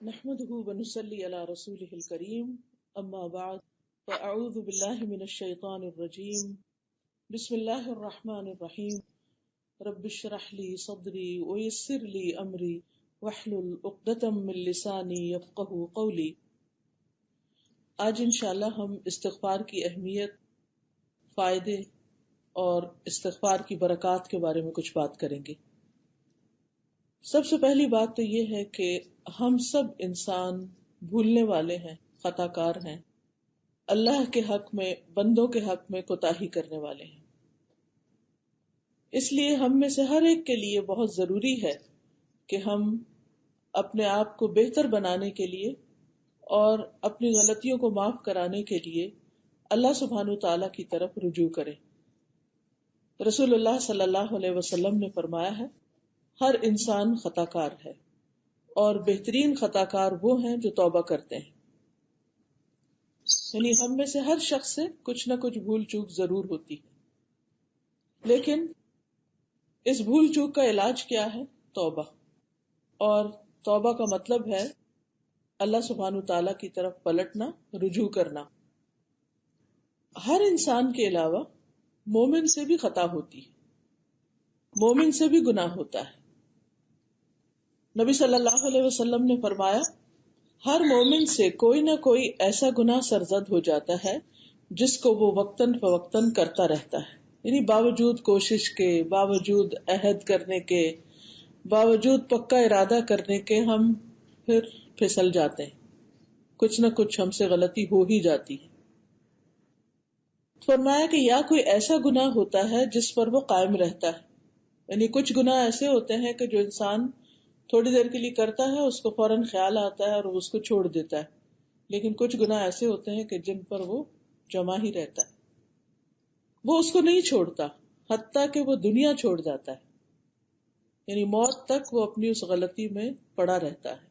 نحمده ونصلي على رسوله الكريم اما بعد فاعوذ بالله من الشيطان الرجيم بسم الله الرحمن الرحيم رب اشرح لي صدري ويسر لي امري واحلل عقدة من لساني يفقهوا قولي۔ آج انشاءاللہ ہم استغفار کی اہمیت، فائدے اور استغفار کی برکات کے بارے میں کچھ بات کریں گے۔ سب سے پہلی بات تو یہ ہے کہ ہم سب انسان بھولنے والے ہیں، خطا کار ہیں، اللہ کے حق میں، بندوں کے حق میں کوتاہی کرنے والے ہیں۔ اس لیے ہم میں سے ہر ایک کے لیے بہت ضروری ہے کہ ہم اپنے آپ کو بہتر بنانے کے لیے اور اپنی غلطیوں کو معاف کرانے کے لیے اللہ سبحانہ تعالیٰ کی طرف رجوع کریں۔ رسول اللہ صلی اللہ علیہ وسلم نے فرمایا ہے، ہر انسان خطا کار ہے اور بہترین خطا کار وہ ہیں جو توبہ کرتے ہیں۔ یعنی ہم میں سے ہر شخص سے کچھ نہ کچھ بھول چوک ضرور ہوتی ہے، لیکن اس بھول چوک کا علاج کیا ہے؟ توبہ۔ اور توبہ کا مطلب ہے اللہ سبحانہ تعالیٰ کی طرف پلٹنا، رجوع کرنا۔ ہر انسان کے علاوہ مومن سے بھی خطا ہوتی ہے، مومن سے بھی گناہ ہوتا ہے۔ نبی صلی اللہ علیہ وسلم نے فرمایا، ہر مومن سے کوئی نہ کوئی ایسا گناہ سرزد ہو جاتا ہے جس کو وہ وقتاً فوقتاً کرتا رہتا ہے، یعنی باوجود کوشش کے، باوجود عہد کرنے کے، باوجود پکا ارادہ کرنے کے ہم پھر پھسل جاتے ہیں، کچھ نہ کچھ ہم سے غلطی ہو ہی جاتی ہے۔ فرمایا کہ یا کوئی ایسا گناہ ہوتا ہے جس پر وہ قائم رہتا ہے، یعنی کچھ گناہ ایسے ہوتے ہیں کہ جو انسان تھوڑی دیر کے لیے کرتا ہے، اس کو فوراً خیال آتا ہے اور اس کو چھوڑ دیتا ہے، لیکن کچھ گناہ ایسے ہوتے ہیں کہ جن پر وہ جمع ہی رہتا ہے، وہ اس کو نہیں چھوڑتا حتیٰ کہ وہ دنیا چھوڑ جاتا ہے، یعنی موت تک وہ اپنی اس غلطی میں پڑا رہتا ہے۔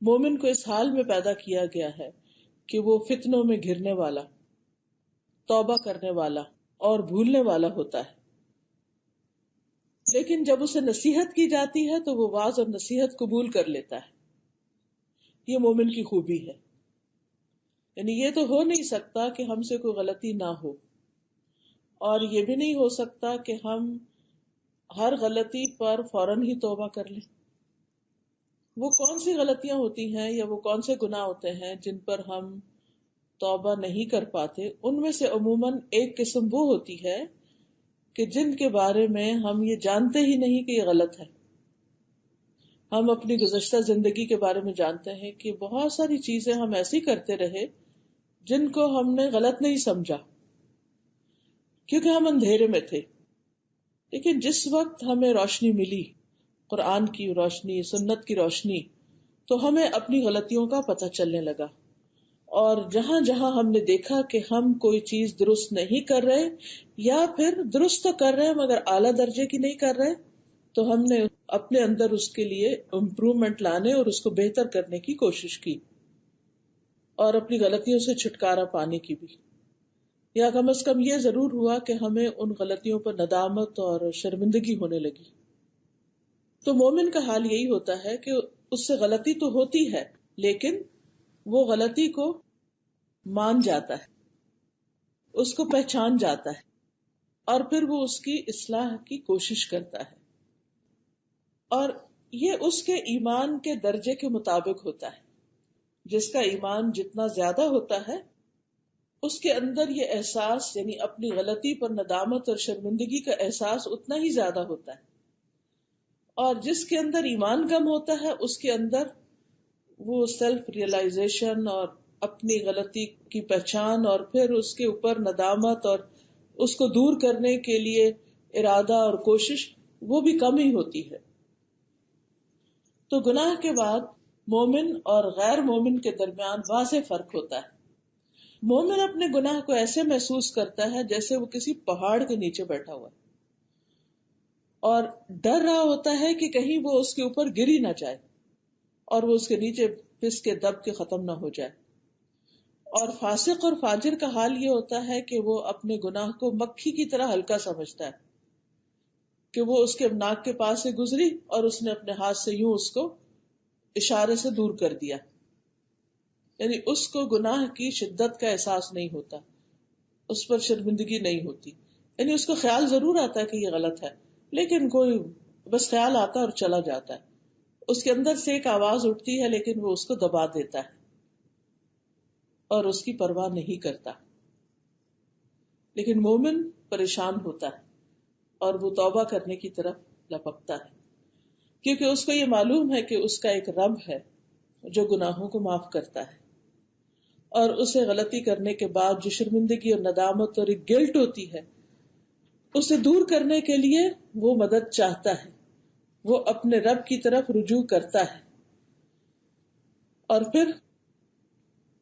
مومن کو اس حال میں پیدا کیا گیا ہے کہ وہ فتنوں میں گھرنے والا، توبہ کرنے والا اور بھولنے والا ہوتا ہے، لیکن جب اسے نصیحت کی جاتی ہے تو وہ واعظ اور نصیحت قبول کر لیتا ہے۔ یہ مومن کی خوبی ہے، یعنی یہ تو ہو نہیں سکتا کہ ہم سے کوئی غلطی نہ ہو، اور یہ بھی نہیں ہو سکتا کہ ہم ہر غلطی پر فوراً ہی توبہ کر لیں۔ وہ کون سی غلطیاں ہوتی ہیں یا وہ کون سے گناہ ہوتے ہیں جن پر ہم توبہ نہیں کر پاتے؟ ان میں سے عموماً ایک قسم وہ ہوتی ہے کہ جن کے بارے میں ہم یہ جانتے ہی نہیں کہ یہ غلط ہے۔ ہم اپنی گزشتہ زندگی کے بارے میں جانتے ہیں کہ بہت ساری چیزیں ہم ایسی کرتے رہے جن کو ہم نے غلط نہیں سمجھا، کیونکہ ہم اندھیرے میں تھے۔ لیکن جس وقت ہمیں روشنی ملی، قرآن کی روشنی، سنت کی روشنی، تو ہمیں اپنی غلطیوں کا پتہ چلنے لگا، اور جہاں جہاں ہم نے دیکھا کہ ہم کوئی چیز درست نہیں کر رہے یا پھر درست تو کر رہے مگر اعلیٰ درجے کی نہیں کر رہے، تو ہم نے اپنے اندر اس کے لیے امپرومنٹ لانے اور اس کو بہتر کرنے کی کوشش کی، اور اپنی غلطیوں سے چھٹکارا پانے کی بھی، یا کم از کم یہ ضرور ہوا کہ ہمیں ان غلطیوں پر ندامت اور شرمندگی ہونے لگی۔ تو مومن کا حال یہی ہوتا ہے کہ اس سے غلطی تو ہوتی ہے، لیکن وہ غلطی کو مان جاتا ہے، اس کو پہچان جاتا ہے، اور پھر وہ اس کی اصلاح کی کوشش کرتا ہے، اور یہ اس کے ایمان کے درجے کے مطابق ہوتا ہے۔ جس کا ایمان جتنا زیادہ ہوتا ہے اس کے اندر یہ احساس، یعنی اپنی غلطی پر ندامت اور شرمندگی کا احساس اتنا ہی زیادہ ہوتا ہے، اور جس کے اندر ایمان کم ہوتا ہے اس کے اندر وہ سیلف ریئلائزیشن اور اپنی غلطی کی پہچان اور پھر اس کے اوپر ندامت اور اس کو دور کرنے کے لیے ارادہ اور کوشش وہ بھی کم ہی ہوتی ہے۔ تو گناہ کے بعد مومن اور غیر مومن کے درمیان واضح فرق ہوتا ہے۔ مومن اپنے گناہ کو ایسے محسوس کرتا ہے جیسے وہ کسی پہاڑ کے نیچے بیٹھا ہوا ہے اور ڈر رہا ہوتا ہے کہ کہیں وہ اس کے اوپر گری نہ جائے اور وہ اس کے نیچے پس کے دب کے ختم نہ ہو جائے۔ اور فاسق اور فاجر کا حال یہ ہوتا ہے کہ وہ اپنے گناہ کو مکھی کی طرح ہلکا سمجھتا ہے کہ وہ اس کے ناک کے پاس سے گزری اور اس نے اپنے ہاتھ سے یوں اس کو اشارے سے دور کر دیا، یعنی اس کو گناہ کی شدت کا احساس نہیں ہوتا، اس پر شرمندگی نہیں ہوتی، یعنی اس کو خیال ضرور آتا ہے کہ یہ غلط ہے، لیکن کوئی بس خیال آتا ہے اور چلا جاتا ہے، اس کے اندر سے ایک آواز اٹھتی ہے لیکن وہ اس کو دبا دیتا ہے اور اس کی پرواہ نہیں کرتا۔ لیکن مومن پریشان ہوتا ہے اور وہ توبہ کرنے کی طرف لپکتا ہے، کیونکہ اس کو یہ معلوم ہے کہ اس کا ایک رب ہے جو گناہوں کو معاف کرتا ہے، اور اسے غلطی کرنے کے بعد جو شرمندگی اور ندامت اور ایک گلٹ ہوتی ہے، اسے دور کرنے کے لیے وہ مدد چاہتا ہے، وہ اپنے رب کی طرف رجوع کرتا ہے، اور پھر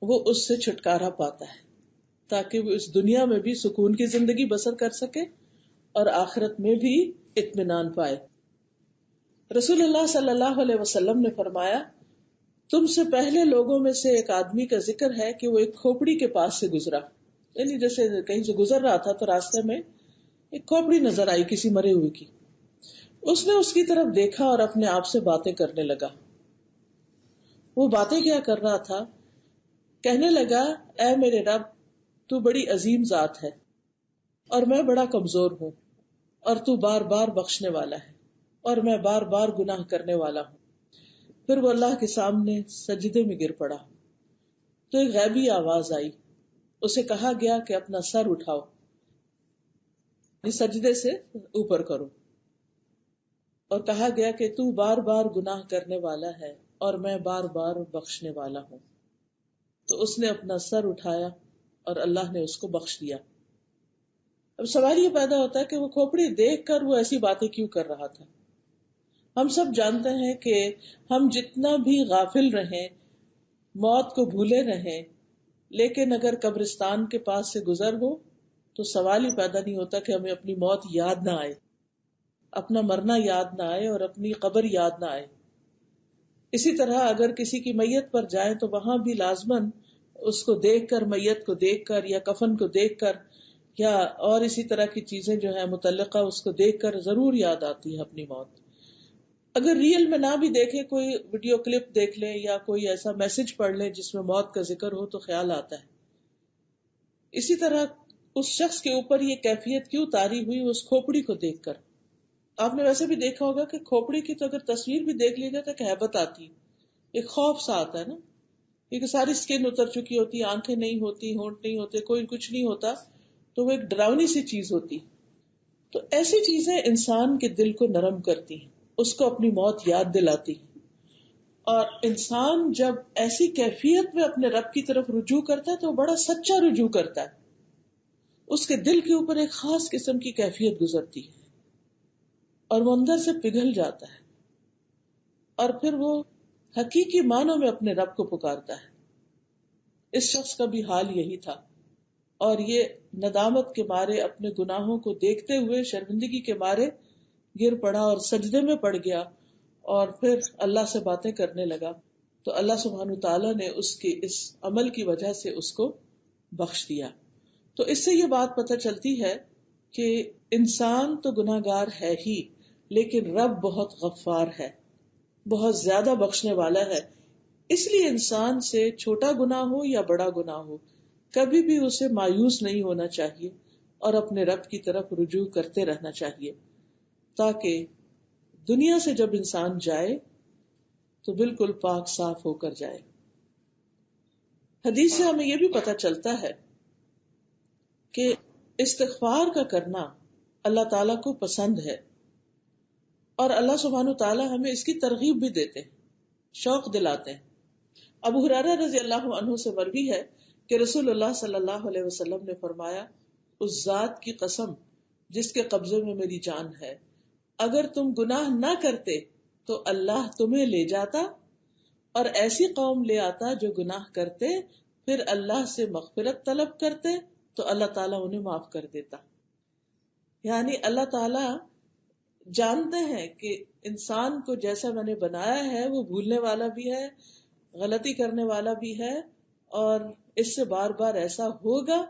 وہ اس سے چھٹکارا پاتا ہے تاکہ وہ اس دنیا میں بھی سکون کی زندگی بسر کر سکے اور آخرت میں بھی اطمینان پائے۔ رسول اللہ صلی اللہ علیہ وسلم نے فرمایا، تم سے پہلے لوگوں میں سے ایک آدمی کا ذکر ہے کہ وہ ایک کھوپڑی کے پاس سے گزرا، یعنی جیسے کہیں سے گزر رہا تھا تو راستے میں ایک کھوپڑی نظر آئی کسی مرے ہوئے کی، اس نے اس کی طرف دیکھا اور اپنے آپ سے باتیں کرنے لگا۔ وہ باتیں کیا کر رہا تھا؟ کہنے لگا، اے میرے رب، تو بڑی عظیم ذات ہے اور میں بڑا کمزور ہوں، اور تو بار بار بخشنے والا ہے اور میں بار بار گناہ کرنے والا ہوں۔ پھر وہ اللہ کے سامنے سجدے میں گر پڑا تو ایک غیبی آواز آئی، اسے کہا گیا کہ اپنا سر اٹھاؤ، سجدے سے اوپر کرو، اور کہا گیا کہ تو بار بار گناہ کرنے والا ہے اور میں بار بار بخشنے والا ہوں۔ تو اس نے اپنا سر اٹھایا اور اللہ نے اس کو بخش دیا۔ اب سوال یہ پیدا ہوتا ہے کہ وہ کھوپڑی دیکھ کر وہ ایسی باتیں کیوں کر رہا تھا؟ ہم سب جانتے ہیں کہ ہم جتنا بھی غافل رہیں، موت کو بھولے رہیں، لیکن اگر قبرستان کے پاس سے گزر ہو تو سوال ہی پیدا نہیں ہوتا کہ ہمیں اپنی موت یاد نہ آئے، اپنا مرنا یاد نہ آئے اور اپنی قبر یاد نہ آئے۔ اسی طرح اگر کسی کی میت پر جائیں تو وہاں بھی لازماً اس کو دیکھ کر، میت کو دیکھ کر یا کفن کو دیکھ کر یا اور اسی طرح کی چیزیں جو ہیں متعلقہ، اس کو دیکھ کر ضرور یاد آتی ہے اپنی موت۔ اگر ریئل میں نہ بھی دیکھے، کوئی ویڈیو کلپ دیکھ لے یا کوئی ایسا میسج پڑھ لے جس میں موت کا ذکر ہو تو خیال آتا ہے۔ اسی طرح اس شخص کے اوپر یہ کیفیت کیوں طاری ہوئی اس کھوپڑی کو دیکھ کر؟ آپ نے ویسے بھی دیکھا ہوگا کہ کھوپڑی کی تو اگر تصویر بھی دیکھ لی جائے تو ایک ہیبت آتی، ایک خوف سا آتا ہے نا، کیونکہ ساری سکن اتر چکی ہوتی، آنکھیں نہیں ہوتی، ہونٹ نہیں ہوتے، کوئی کچھ نہیں ہوتا، تو وہ ایک ڈراؤنی سی چیز ہوتی۔ تو ایسی چیزیں انسان کے دل کو نرم کرتی ہیں، اس کو اپنی موت یاد دلاتی، اور انسان جب ایسی کیفیت میں اپنے رب کی طرف رجوع کرتا ہے تو وہ بڑا سچا رجوع کرتا ہے، اس کے دل کے اوپر ایک خاص قسم کی کیفیت گزرتی ہے اور وہ اندر سے پگھل جاتا ہے، اور پھر وہ حقیقی معنوں میں اپنے رب کو پکارتا ہے۔ اس شخص کا بھی حال یہی تھا، اور یہ ندامت کے مارے، اپنے گناہوں کو دیکھتے ہوئے شرمندگی کے مارے گر پڑا اور سجدے میں پڑ گیا، اور پھر اللہ سے باتیں کرنے لگا، تو اللہ سبحانہ تعالیٰ نے اس کے اس عمل کی وجہ سے اس کو بخش دیا۔ تو اس سے یہ بات پتہ چلتی ہے کہ انسان تو گناہ گار ہے ہی، لیکن رب بہت غفار ہے، بہت زیادہ بخشنے والا ہے۔ اس لیے انسان سے چھوٹا گناہ ہو یا بڑا گناہ ہو، کبھی بھی اسے مایوس نہیں ہونا چاہیے اور اپنے رب کی طرف رجوع کرتے رہنا چاہیے، تاکہ دنیا سے جب انسان جائے تو بالکل پاک صاف ہو کر جائے۔ حدیث سے ہمیں یہ بھی پتہ چلتا ہے کہ استغفار کا کرنا اللہ تعالیٰ کو پسند ہے، اور اللہ سبحانہ تعالیٰ ہمیں اس کی ترغیب بھی دیتے ہیں، شوق دلاتے ہیں۔ ابو ہریرہ رضی اللہ عنہ سے مروی ہے کہ رسول اللہ صلی اللہ علیہ وسلم نے فرمایا، اس ذات کی قسم جس کے قبضے میں میری جان ہے، اگر تم گناہ نہ کرتے تو اللہ تمہیں لے جاتا اور ایسی قوم لے آتا جو گناہ کرتے، پھر اللہ سے مغفرت طلب کرتے تو اللہ تعالیٰ انہیں معاف کر دیتا۔ یعنی اللہ تعالیٰ جانتے ہیں کہ انسان کو جیسا میں نے بنایا ہے وہ بھولنے والا بھی ہے، غلطی کرنے والا بھی ہے، اور اس سے بار بار ایسا ہوگا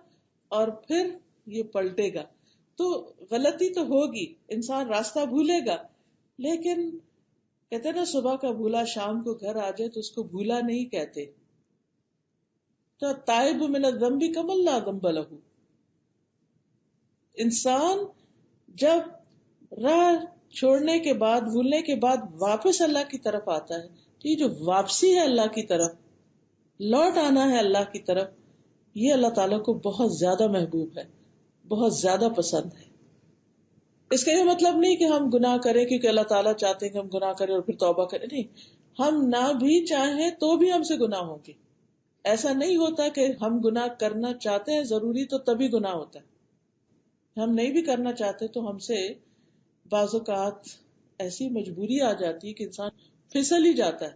اور پھر یہ پلٹے گا۔ تو غلطی تو ہوگی، انسان راستہ بھولے گا، لیکن کہتے ہیں نا صبح کا بھولا شام کو گھر آ جائے تو اس کو بھولا نہیں کہتے. تو تائب من الذنب کمن لا ذنب لہ. انسان جب راہ چھوڑنے کے بعد بھولنے کے بعد واپس اللہ کی طرف آتا ہے تو یہ جو واپسی ہے اللہ کی طرف لوٹ آنا ہے اللہ کی طرف, یہ اللہ تعالیٰ کو بہت زیادہ محبوب ہے, بہت زیادہ پسند ہے. اس کا یہ مطلب نہیں کہ ہم گناہ کریں کیونکہ اللہ تعالیٰ چاہتے ہیں کہ ہم گناہ کریں اور پھر توبہ کریں, نہیں, ہم نہ بھی چاہیں تو بھی ہم سے گناہ ہوں گے. ایسا نہیں ہوتا کہ ہم گناہ کرنا چاہتے ہیں ضروری تو تبھی گناہ ہوتا ہے. ہم نہیں بھی کرنا چاہتے تو ہم سے بعض اوقات ایسی مجبوری آ جاتی ہے کہ انسان پھسل ہی جاتا ہے,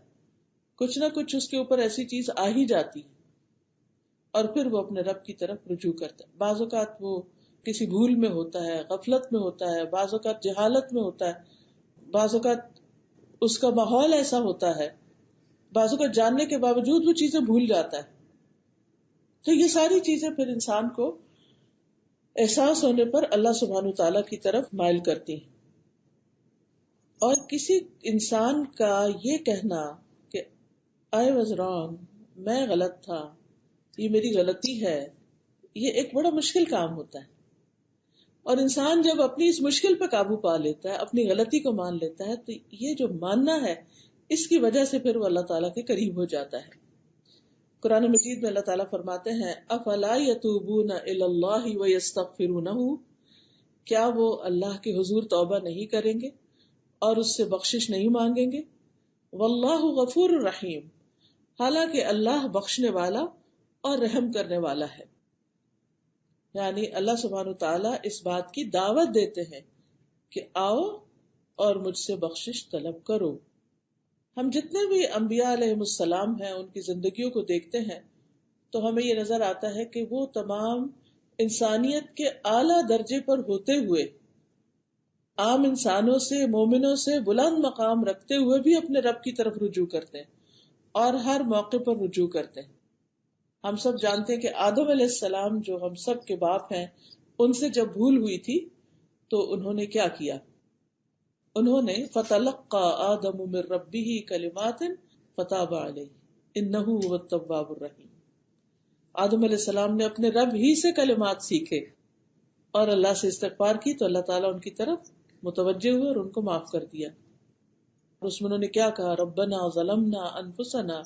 کچھ نہ کچھ اس کے اوپر ایسی چیز آ ہی جاتی ہے اور پھر وہ اپنے رب کی طرف رجوع کرتا ہے. بعض اوقات وہ کسی بھول میں ہوتا ہے, غفلت میں ہوتا ہے, بعض اوقات جہالت میں ہوتا ہے, بعض اوقات اس کا ماحول ایسا ہوتا ہے, بعض اوقات جاننے کے باوجود وہ چیزیں بھول جاتا ہے. تو یہ ساری چیزیں پھر انسان کو احساس ہونے پر اللہ سبحانہ تعالیٰ کی طرف مائل کرتی ہیں. اور کسی انسان کا یہ کہنا کہ I was wrong, میں غلط تھا, یہ میری غلطی ہے, یہ ایک بڑا مشکل کام ہوتا ہے. اور انسان جب اپنی اس مشکل پہ قابو پا لیتا ہے, اپنی غلطی کو مان لیتا ہے, تو یہ جو ماننا ہے اس کی وجہ سے پھر وہ اللہ تعالیٰ کے قریب ہو جاتا ہے. قرآن مجید میں اللہ تعالیٰ فرماتے ہیں افلا یتوبون الی اللہ ویستغفرونہ, کیا وہ اللہ کے حضور توبہ نہیں کریں گے اور اس سے بخشش نہیں مانگیں گے. واللہ غفور الرحیم, حالانکہ اللہ بخشنے والا اور رحم کرنے والا ہے. یعنی اللہ سبحانہ تعالیٰ اس بات کی دعوت دیتے ہیں کہ آؤ اور مجھ سے بخشش طلب کرو. ہم جتنے بھی انبیاء علیہ السلام ہیں ان کی زندگیوں کو دیکھتے ہیں تو ہمیں یہ نظر آتا ہے کہ وہ تمام انسانیت کے اعلیٰ درجے پر ہوتے ہوئے عام انسانوں سے, مومنوں سے بلند مقام رکھتے ہوئے بھی اپنے رب کی طرف رجوع کرتے ہیں اور ہر موقع پر رجوع کرتے ہیں. ہم سب جانتے ہیں کہ آدم علیہ السلام جو ہم سب کے باپ ہیں, ان سے جب بھول ہوئی تھی تو انہوں نے کیا کیا, انہوں نے فَتَلَقَّى آدَمُ مِن رَبِّهِ كَلِمَاتٍ فَتَابَ عَلَيْهِ إِنَّهُ هُوَ التَّوَّابُ الرَّحِيمُ. آدم علیہ السلام نے اپنے رب ہی سے کلمات سیکھے اور اللہ سے استغفار کی تو اللہ تعالیٰ ان کی طرف متوجہ ہوئے اور ان کو معاف کر دیا. اور اس میں انہوں نے کیا کہا, ربنا ظلمنا انفسنا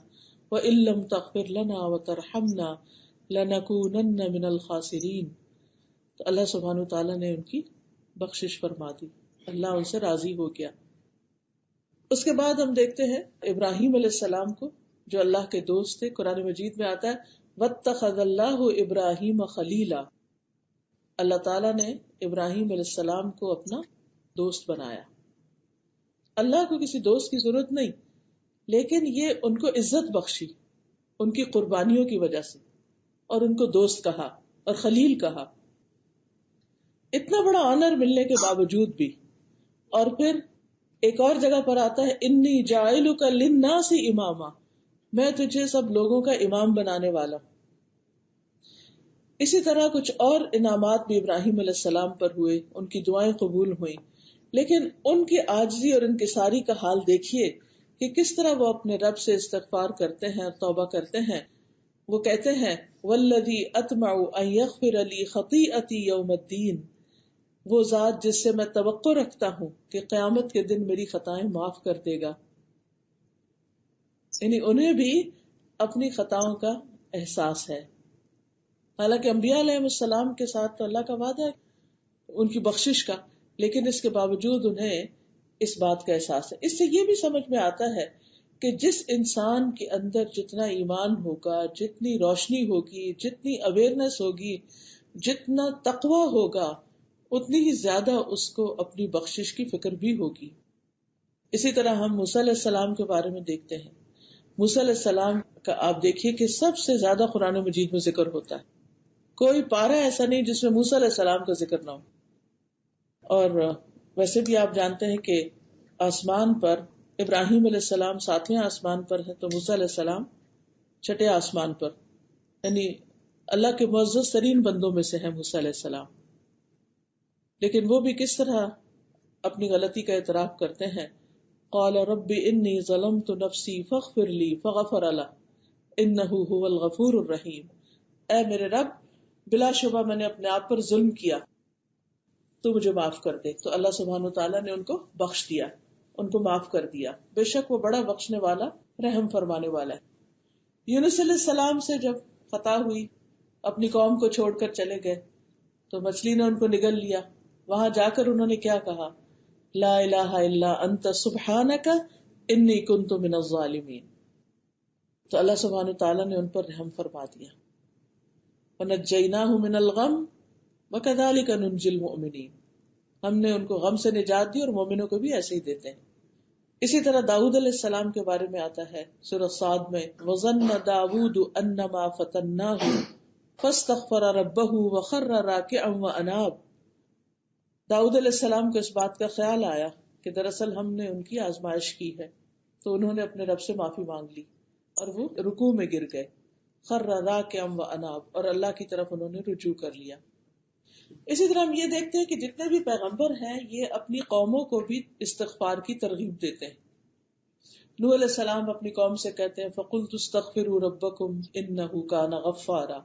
وَإِن لَّمْ تَغْفِرْ لَنَا وَتَرْحَمْنَا لَنَكُونَنَّ مِنَ الْخَاسِرِينَ. تو اللہ سبحانہ تعالیٰ نے ان کی بخشش فرما دی, اللہ ان سے راضی ہو گیا. اس کے بعد ہم دیکھتے ہیں ابراہیم علیہ السلام کو جو اللہ کے دوست تھے. قرآن مجید میں آتا ہے وَاتَّخَذَ اللَّهُ إِبْرَاهِيمَ خَلِيلًا, اللہ تعالیٰ نے ابراہیم علیہ السلام کو اپنا دوست بنایا. اللہ کو کسی دوست کی ضرورت نہیں, لیکن یہ ان کو عزت بخشی ان کی قربانیوں کی وجہ سے اور ان کو دوست کہا اور خلیل کہا. اتنا بڑا آنر ملنے کے باوجود بھی. اور پھر ایک اور جگہ پر آتا ہے انی جاعلک للناس اماما, میں تجھے سب لوگوں کا امام بنانے والا ہوں. اسی طرح کچھ اور انعامات بھی ابراہیم علیہ السلام پر ہوئے, ان کی دعائیں قبول ہوئیں, لیکن ان کی عاجزی اور انکساری کا حال دیکھیے کہ کس طرح وہ اپنے رب سے استغفار کرتے ہیں اور توبہ کرتے ہیں. وہ کہتے ہیں والذی اطمع ان یغفر لی خطیئتی یوم الدین, وہ ذات جس سے میں توقع رکھتا ہوں کہ قیامت کے دن میری خطائیں معاف کر دے گا. یعنی انہیں بھی اپنی خطاؤں کا احساس ہے. حالانکہ انبیاء علیہ السلام کے ساتھ تو اللہ کا وعدہ ہے ان کی بخشش کا, لیکن اس کے باوجود انہیں اس بات کا احساس ہے. اس سے یہ بھی سمجھ میں آتا ہے کہ جس انسان کے اندر جتنا ایمان ہوگا, جتنی روشنی ہوگی, جتنی اویئرنیس ہوگی, جتنا تقوی ہوگا, اتنی ہی زیادہ اس کو اپنی بخشش کی فکر بھی ہوگی. اسی طرح ہم موسیٰ علیہ السلام کے بارے میں دیکھتے ہیں. موسیٰ علیہ السلام کا آپ دیکھیے کہ سب سے زیادہ قرآن مجید میں ذکر ہوتا ہے. کوئی پارہ ایسا نہیں جس میں موسیٰ علیہ السلام کا ذکر نہ ہو. اور ویسے بھی آپ جانتے ہیں کہ آسمان پر ابراہیم علیہ السلام 7ویں آسمان پر ہے تو موسیٰ علیہ السلام 6 آسمان پر, یعنی اللہ کے معزز ترین بندوں میں سے ہے موسیٰ علیہ السلام. لیکن وہ بھی کس طرح اپنی غلطی کا اعتراف کرتے ہیں قال رب انی ظلمت نفسی فاغفر لی فغفر له انہ هو الغفور الرحیم. اے میرے رب، بلا شبہ میں نے اپنے آپ پر ظلم کیا، تو مجھے معاف کر دے. تو اللہ سبحانہ وتعالیٰ نے ان کو بخش دیا، ان کو معاف کر دیا. بے شک وہ بڑا بخشنے والا، رحم فرمانے والا ہے. یونس علیہ السلام سے جب خطا ہوئی، اپنی قوم کو چھوڑ کر چلے گئے، تو مچھلی نے ان کو نگل لیا. وہاں جا کر انہوں نے کیا کہا؟ لا الہ الا انت سبحانک انی کنت من الظالمین. تو اللہ سبحانہ تعالیٰ نے ان پر رحم فرما دیا. وَنَجَّيْنَاهُ مِنَ الْغَمِّ وَكَذَلِكَ نُنْجِي الْمُؤْمِنِينَ. ہم نے ان کو غم سے نجات دی اور مومنوں کو بھی ایسے ہی دیتے ہیں. اسی طرح داؤد علیہ السلام کے بارے میں آتا ہے سورہ صاد میں، وَظَنَّ دَاوُودُ أَنَّمَا فَتَنَّاهُ فَاسْتَغْفَرَ رَبَّهُ وَخَرَّ رَاكِعًا وَأَنَابَ. داؤد علیہ السلام کو اس بات کا خیال آیا کہ دراصل ہم نے ان کی آزمائش کی ہے، تو انہوں نے اپنے رب سے معافی مانگ لی اور وہ رکوع میں گر گئے. خر راکعا واناب، اور اللہ کی طرف انہوں نے رجوع کر لیا. اسی طرح ہم یہ دیکھتے ہیں کہ جتنے بھی پیغمبر ہیں یہ اپنی قوموں کو بھی استغفار کی ترغیب دیتے ہیں. نوح علیہ السلام اپنی قوم سے کہتے ہیں فَقُلْتُ اسْتَغْفِرُوا رَبَّكُمْ إِنَّهُ كَانَ غَفَّارًا،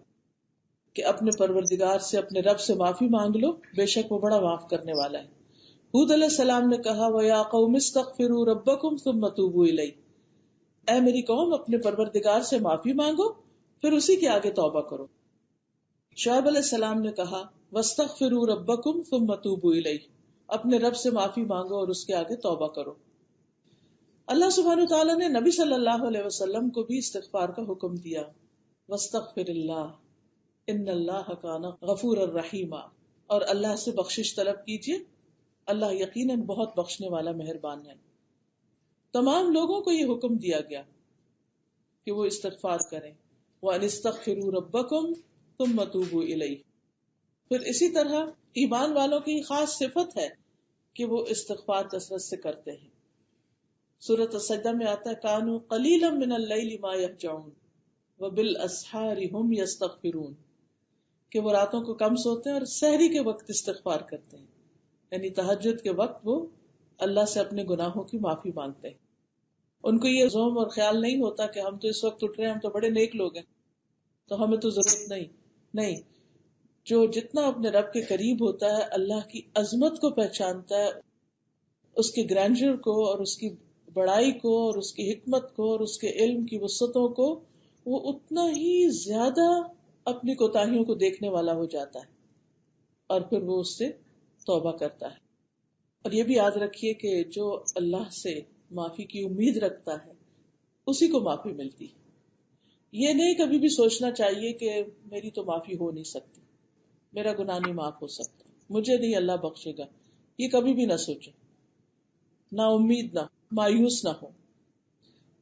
کہ اپنے پروردگار سے، اپنے رب سے معافی مانگ لو، بے شک وہ بڑا معاف کرنے والا ہے. ہود علیہ السلام نے کہا وَيَا قَوْمِ اسْتَغْفِرُوا رَبَّكُمْ ثُمَّ تُوبُوا إِلَيْهِ، اے میری قوم اپنے پروردگار سے معافی مانگو پھر اسی کے آگے توبہ کرو. شعیب علیہ السلام نے کہا وَاسْتَغْفِرُوا رَبَّكُمْ ثُمَّ تُوبُوا إِلَيْهِ، اپنے رب سے معافی مانگو اور اس کے آگے توبہ کرو. اللہ سبحانہ تعالیٰ نے نبی صلی اللہ علیہ وسلم کو بھی استغفار کا حکم دیا. وَاسْتَغْفِرِ اللَّهَ إِنَّ اللَّهَ كَانَ غَفُورًا رَحِيمًا، اور اللہ سے بخشش طلب کیجیے، اللہ یقیناً بہت بخشنے والا مہربان ہے. تمام لوگوں کو یہ حکم دیا گیا کہ وہ استغفار کریں. وَأَنِ اسْتَغْفِرُوا رَبَّكُمْ ثُمَّ تُوبُوا إِلَيْهِ. پھر اسی طرح ایمان والوں کی خاص صفت ہے کہ وہ استغفار کثرت سے کرتے ہیں. سورۃ السجدہ میں آتا ہے کانوا قلیلا من اللیل ما یہجعون وبالاسحار هم یستغفرون، کہ وہ راتوں کو کم سوتے ہیں اور سحری کے وقت استغفار کرتے ہیں، یعنی تہجد کے وقت وہ اللہ سے اپنے گناہوں کی معافی مانگتے ہیں. ان کو یہ زوم اور خیال نہیں ہوتا کہ ہم تو اس وقت اٹھ رہے ہیں، ہم تو بڑے نیک لوگ ہیں تو ہمیں تو ضرورت نہیں. جو جتنا اپنے رب کے قریب ہوتا ہے، اللہ کی عظمت کو پہچانتا ہے، اس کے گرینڈر کو اور اس کی بڑائی کو اور اس کی حکمت کو اور اس کے علم کی وسعتوں کو، وہ اتنا ہی زیادہ اپنی کوتاہیوں کو دیکھنے والا ہو جاتا ہے اور پھر وہ اس سے توبہ کرتا ہے. اور یہ بھی یاد رکھیے کہ جو اللہ سے معافی کی امید رکھتا ہے اسی کو معافی ملتی. یہ نہیں کبھی بھی سوچنا چاہیے کہ میری تو معافی ہو نہیں سکتی، میرا گناہ نہیں معاف ہو سکتا، مجھے نہیں اللہ بخشے گا. یہ کبھی بھی نہ سوچے، نہ امید، نہ مایوس نہ ہو.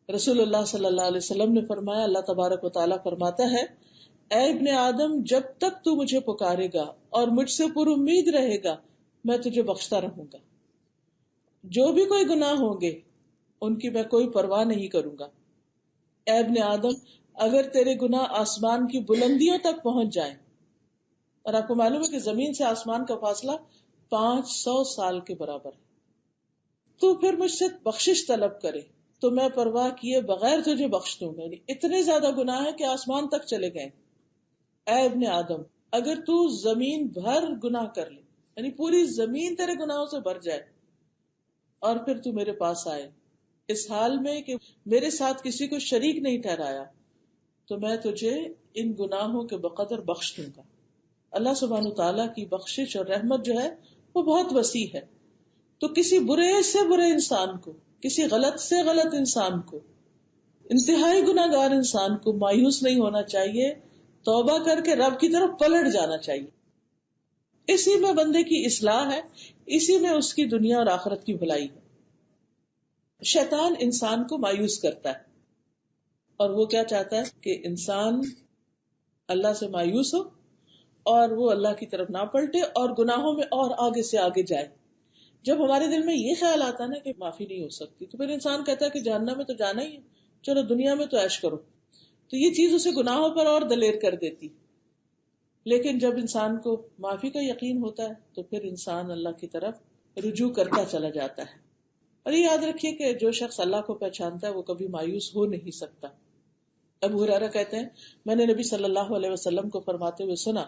رسول اللہ صلی اللہ علیہ وسلم نے فرمایا، اللہ تبارک و تعالیٰ فرماتا ہے اے ابن آدم، جب تک تو مجھے پکارے گا اور مجھ سے پر امید رہے گا میں تجھے بخشتا رہوں گا. جو بھی کوئی گناہ ہوں گے ان کی میں کوئی پرواہ نہیں کروں گا. اے ابن آدم، اگر تیرے گناہ آسمان کی بلندیوں تک پہنچ جائیں، اور آپ کو معلوم ہے کہ زمین سے آسمان کا فاصلہ 500 سال کے برابر ہے، تو پھر مجھ سے بخشش طلب کرے تو میں پرواہ کیے بغیر تجھے بخش دوں گا. اتنے زیادہ گناہ ہے کہ آسمان تک چلے گئے. اے ابن آدم، اگر تو زمین بھر گناہ کر لے، یعنی پوری زمین تیرے گناہوں سے بھر جائے، اور پھر تو میرے پاس آئے اس حال میں کہ میرے ساتھ کسی کو شریک نہیں ٹھہرایا، تو میں تجھے ان گناہوں کے بقدر بخش دوں گا. اللہ سبحانہ تعالیٰ کی بخشش اور رحمت جو ہے وہ بہت وسیع ہے. تو کسی برے سے برے انسان کو، کسی غلط سے غلط انسان کو، انتہائی گناہگار انسان کو مایوس نہیں ہونا چاہیے، توبہ کر کے رب کی طرف پلٹ جانا چاہیے. اسی میں بندے کی اصلاح ہے، اسی میں اس کی دنیا اور آخرت کی بھلائی ہے. شیطان انسان کو مایوس کرتا ہے اور وہ کیا چاہتا ہے کہ انسان اللہ سے مایوس ہو اور وہ اللہ کی طرف نہ پلٹے اور گناہوں میں اور آگے سے آگے جائے. جب ہمارے دل میں یہ خیال آتا ہے نا کہ معافی نہیں ہو سکتی، تو پھر انسان کہتا ہے کہ جہنم میں تو جانا ہی ہے، چلو دنیا میں تو عیش کرو. تو یہ چیز اسے گناہوں پر اور دلیر کر دیتی. لیکن جب انسان کو معافی کا یقین ہوتا ہے تو پھر انسان اللہ کی طرف رجوع کرتا چلا جاتا ہے. اور یہ یاد رکھیے کہ جو شخص اللہ کو پہچانتا ہے وہ کبھی مایوس ہو نہیں سکتا. ابو ہریرہ کہتے ہیں میں نے نبی صلی اللہ علیہ وسلم کو فرماتے ہوئے سنا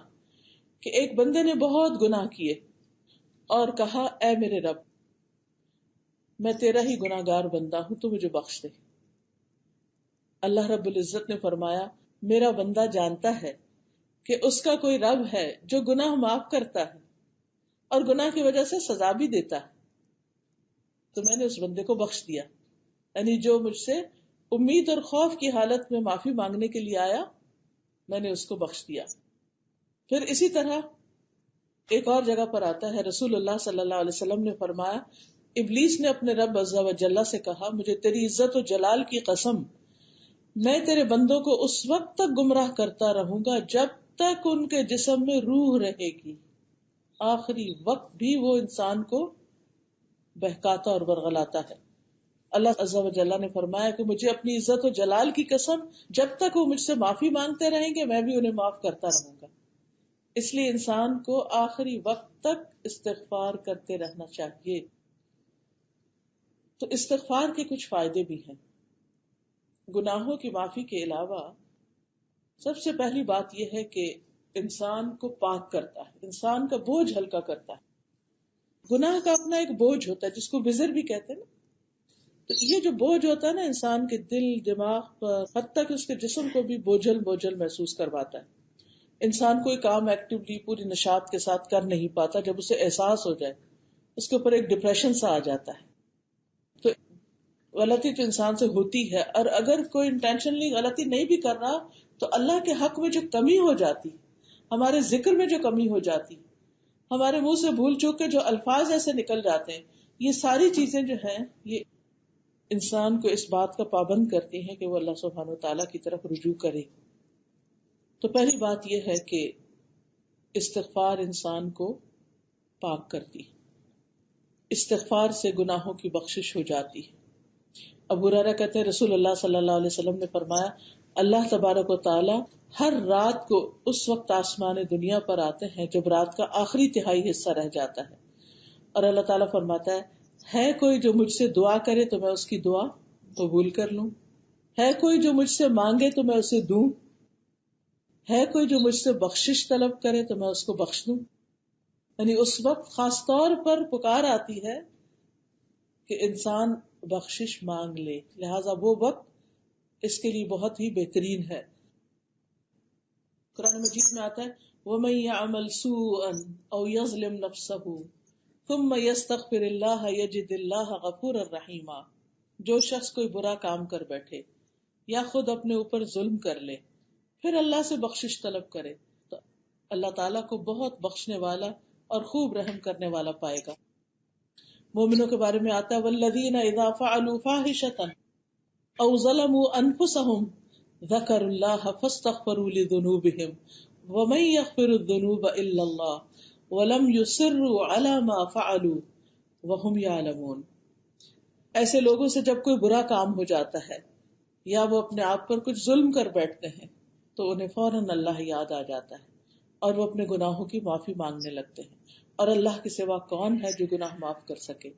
کہ ایک بندے نے بہت گناہ کیے اور کہا اے میرے رب میں تیرا ہی گناہگار بندہ ہوں تو مجھے بخش دے. اللہ رب العزت نے فرمایا میرا بندہ جانتا ہے کہ اس کا کوئی رب ہے جو گناہ معاف کرتا ہے اور گناہ کی وجہ سے سزا بھی دیتا ہے، تو میں نے اس بندے کو بخش دیا. یعنی جو مجھ سے امید اور خوف کی حالت میں معافی مانگنے کے لیے آیا میں نے اس کو بخش دیا. پھر اسی طرح ایک اور جگہ پر آتا ہے رسول اللہ صلی اللہ علیہ وسلم نے فرمایا ابلیس نے اپنے رب عز و جل سے کہا مجھے تیری عزت و جلال کی قسم میں تیرے بندوں کو اس وقت تک گمراہ کرتا رہوں گا جب تک ان کے جسم میں روح رہے گی. آخری وقت بھی وہ انسان کو بہکاتا اور برغلاتا ہے. اللہ عز و جل نے فرمایا کہ مجھے اپنی عزت و جلال کی قسم جب تک وہ مجھ سے معافی مانگتے رہیں گے میں بھی انہیں معاف کرتا رہوں گا. اس لیے انسان کو آخری وقت تک استغفار کرتے رہنا چاہیے. تو استغفار کے کچھ فائدے بھی ہیں. گناہوں کی معافی کے علاوہ سب سے پہلی بات یہ ہے کہ انسان کو پاک کرتا ہے، انسان کا بوجھ ہلکا کرتا ہے. گناہ کا اپنا ایک بوجھ ہوتا ہے جس کو وزر بھی کہتے ہیں نا. تو یہ جو بوجھ ہوتا ہے نا انسان کے دل دماغ پر حتیٰ کہ اس کے جسم کو بھی بوجھل بوجھل محسوس کرواتا ہے. انسان کوئی کام ایکٹیولی پوری نشاط کے ساتھ کر نہیں پاتا. جب اسے احساس ہو جائے اس کے اوپر ایک ڈپریشن سا آ جاتا ہے. تو غلطی تو انسان سے ہوتی ہے، اور اگر کوئی انٹینشنلی غلطی نہیں بھی کر رہا تو اللہ کے حق میں جو کمی ہو جاتی، ہمارے ذکر میں جو کمی ہو جاتی، ہمارے منہ سے بھول چوک کے جو الفاظ ایسے نکل جاتے ہیں، یہ ساری چیزیں جو ہیں یہ انسان کو اس بات کا پابند کرتی ہیں کہ وہ اللہ سبحانہ و تعالیٰ کی طرف رجوع کرے. تو پہلی بات یہ ہے کہ استغفار انسان کو پاک کرتی ہے. استغفار سے گناہوں کی بخشش ہو جاتی ہے. ابو ہریرہ کہتے ہیں رسول اللہ صلی اللہ علیہ وسلم نے فرمایا اللہ تبارک و تعالی ہر رات کو اس وقت آسمان دنیا پر آتے ہیں جب رات کا آخری تہائی حصہ رہ جاتا ہے، اور اللہ تعالیٰ فرماتا ہے کوئی جو مجھ سے دعا کرے تو میں اس کی دعا قبول کر لوں، ہے کوئی جو مجھ سے مانگے تو میں اسے دوں، ہے کوئی جو مجھ سے بخشش طلب کرے تو میں اس کو بخش دوں. یعنی اس وقت خاص طور پر پکار آتی ہے کہ انسان بخشش مانگ لے، لہذا وہ وقت اس کے لیے بہت ہی بہترین ہے. قرآن مجید میں آتا ہے وَمَن يَعْمَلْ سُوءًا أَوْ يَظْلِمْ نَفْسَهُ ثُمَّ يَسْتَغْفِرِ اللَّهَ يَجِدِ اللَّهَ غَفُورًا رَحِيمًا. جو شخص کوئی برا کام کر بیٹھے یا خود اپنے اوپر ظلم کر لے پھر اللہ سے بخشش طلب کرے تو اللہ تعالیٰ کو بہت بخشنے والا اور خوب رحم کرنے والا پائے گا. مومنوں کے بارے میں آتا ہے والذین اذا فعلوا فاحشة او ظلموا انفسهم ذکروا اللہ فاستغفروا لذنوبهم ومن یغفر الذنوب الا اللہ ولم یصروا علی ما فعلوا وهم یعلمون. ایسے لوگوں سے جب کوئی برا کام ہو جاتا ہے یا وہ اپنے آپ پر کچھ ظلم کر بیٹھتے ہیں تو انہیں فوراً اللہ یاد آ جاتا ہے اور وہ اپنے گناہوں کی معافی مانگنے لگتے ہیں. اور اللہ کے سوا کون ہے جو گناہ معاف کر سکے؟